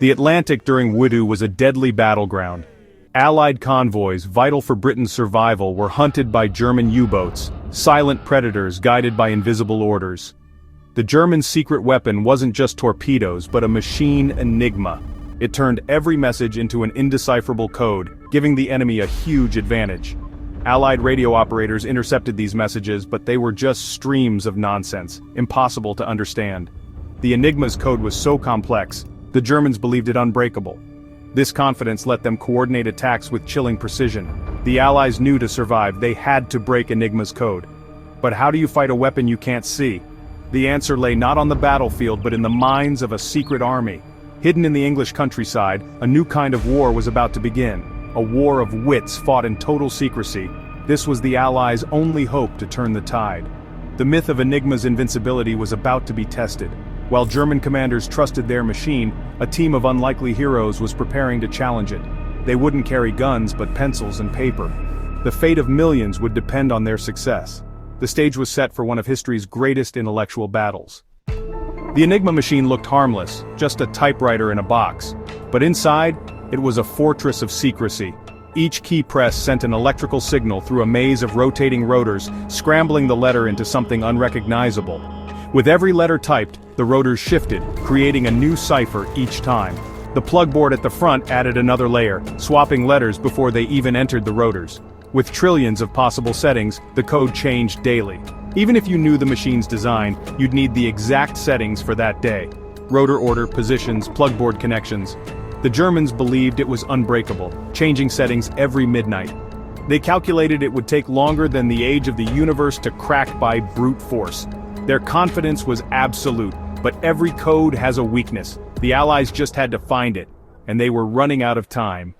The Atlantic during WWII was a deadly battleground. Allied convoys, vital for Britain's survival, were hunted by German U-boats, silent predators guided by invisible orders. The German secret weapon wasn't just torpedoes but a machine Enigma. It turned every message into an indecipherable code, giving the enemy a huge advantage. Allied radio operators intercepted these messages, but they were just streams of nonsense, impossible to understand. The Enigma's code was so complex, the Germans believed it unbreakable. This confidence let them coordinate attacks with chilling precision. The Allies knew to survive, they had to break Enigma's code. But how do you fight a weapon you can't see? The answer lay not on the battlefield but in the minds of a secret army. Hidden in the English countryside, a new kind of war was about to begin. A war of wits fought in total secrecy. This was the Allies' only hope to turn the tide. The myth of Enigma's invincibility was about to be tested. While German commanders trusted their machine, a team of unlikely heroes was preparing to challenge it. They wouldn't carry guns but pencils and paper. The fate of millions would depend on their success. The stage was set for one of history's greatest intellectual battles. The Enigma machine looked harmless, just a typewriter in a box. But inside, it was a fortress of secrecy. Each key press sent an electrical signal through a maze of rotating rotors, scrambling the letter into something unrecognizable. With every letter typed, the rotors shifted, creating a new cipher each time. The plugboard at the front added another layer, swapping letters before they even entered the rotors. With trillions of possible settings, the code changed daily. Even if you knew the machine's design, you'd need the exact settings for that day. Rotor order, positions, plugboard connections. The Germans believed it was unbreakable, changing settings every midnight. They calculated it would take longer than the age of the universe to crack by brute force. Their confidence was absolute, but every code has a weakness. The Allies just had to find it, and they were running out of time.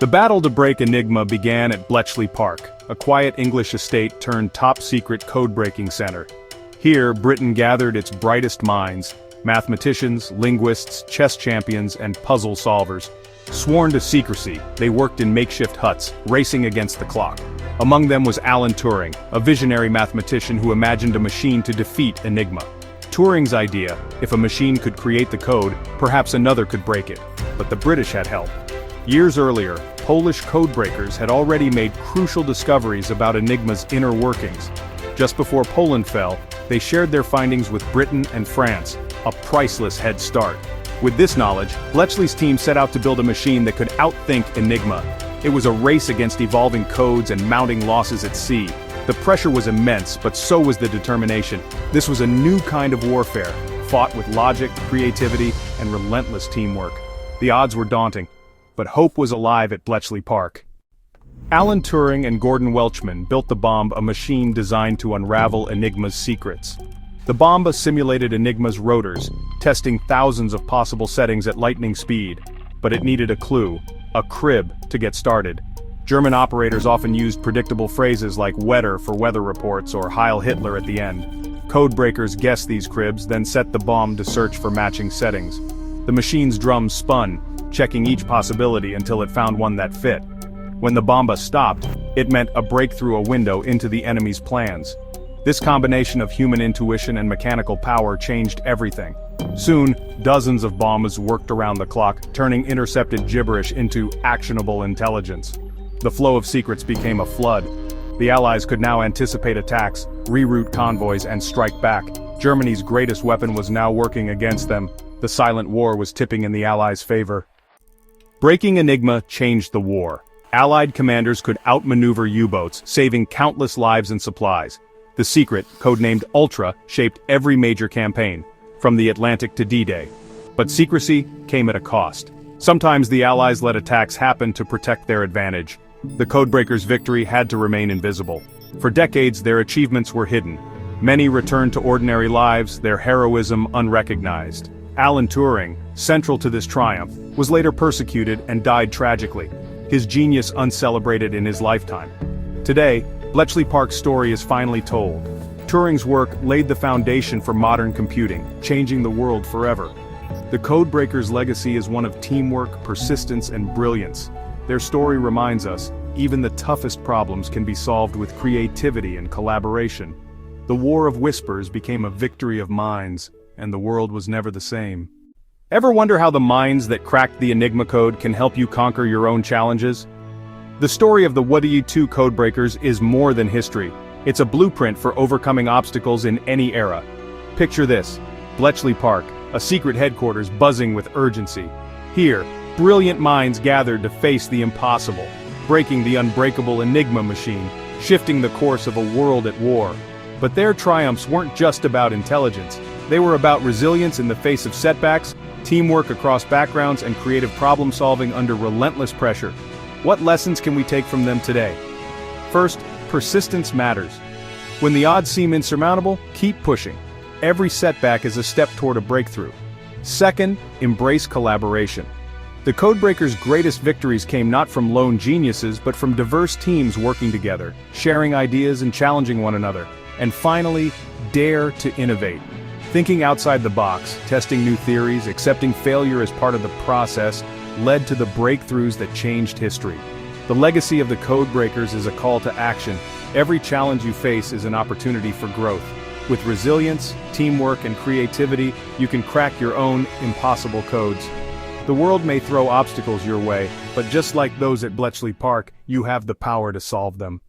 The battle to break Enigma began at Bletchley Park, a quiet English estate turned top-secret code-breaking center. Here, Britain gathered its brightest minds, mathematicians, linguists, chess champions, and puzzle solvers. Sworn to secrecy, they worked in makeshift huts, racing against the clock. Among them was Alan Turing, a visionary mathematician who imagined a machine to defeat Enigma. Turing's idea, if a machine could create the code, perhaps another could break it. But the British had help. Years earlier, Polish codebreakers had already made crucial discoveries about Enigma's inner workings. Just before Poland fell, they shared their findings with Britain and France, a priceless head start. With this knowledge, Bletchley's team set out to build a machine that could outthink Enigma. It was a race against evolving codes and mounting losses at sea. The pressure was immense, but so was the determination. This was a new kind of warfare, fought with logic, creativity, and relentless teamwork. The odds were daunting, but hope was alive at Bletchley Park. Alan Turing and Gordon Welchman built the Bombe, a machine designed to unravel Enigma's secrets. The Bombe simulated Enigma's rotors, testing thousands of possible settings at lightning speed. But it needed a clue, a crib, to get started. German operators often used predictable phrases like Wetter for weather reports or Heil Hitler at the end. Codebreakers guessed these cribs, then set the Bombe to search for matching settings. The machine's drums spun, checking each possibility until it found one that fit. When the Bombe stopped, it meant a breakthrough, a window into the enemy's plans. This combination of human intuition and mechanical power changed everything. Soon, dozens of bombs worked around the clock, turning intercepted gibberish into actionable intelligence. The flow of secrets became a flood. The Allies could now anticipate attacks, reroute convoys, and strike back. Germany's greatest weapon was now working against them. The silent war was tipping in the Allies' favor. Breaking Enigma changed the war. Allied commanders could outmaneuver U-boats, saving countless lives and supplies. The secret, codenamed Ultra, shaped every major campaign, from the Atlantic to D-Day. But secrecy came at a cost. Sometimes the Allies let attacks happen to protect their advantage. The codebreakers' victory had to remain invisible. For decades, their achievements were hidden. Many returned to ordinary lives, their heroism unrecognized. Alan Turing, central to this triumph, was later persecuted and died tragically, his genius uncelebrated in his lifetime. Today, Bletchley Park's story is finally told. Turing's work laid the foundation for modern computing, changing the world forever. The codebreakers' legacy is one of teamwork, persistence, and brilliance. Their story reminds us, even the toughest problems can be solved with creativity and collaboration. The war of whispers became a victory of minds, and the world was never the same. Ever wonder how the minds that cracked the Enigma code can help you conquer your own challenges? The story of the WWII codebreakers is more than history. It's a blueprint for overcoming obstacles in any era. Picture this: Bletchley Park, a secret headquarters buzzing with urgency. Here, brilliant minds gathered to face the impossible, breaking the unbreakable Enigma machine, shifting the course of a world at war. But their triumphs weren't just about intelligence. They were about resilience in the face of setbacks, teamwork across backgrounds, and creative problem-solving under relentless pressure. What lessons can we take from them today? First, persistence matters. When the odds seem insurmountable, keep pushing. Every setback is a step toward a breakthrough. Second, embrace collaboration. The codebreakers' greatest victories came not from lone geniuses but from diverse teams working together, sharing ideas and challenging one another. And finally, dare to innovate. Thinking outside the box, testing new theories, accepting failure as part of the process, led to the breakthroughs that changed history. The legacy of the codebreakers is a call to action. Every challenge you face is an opportunity for growth. With resilience, teamwork, and creativity, you can crack your own impossible codes. The world may throw obstacles your way, but just like those at Bletchley Park, you have the power to solve them.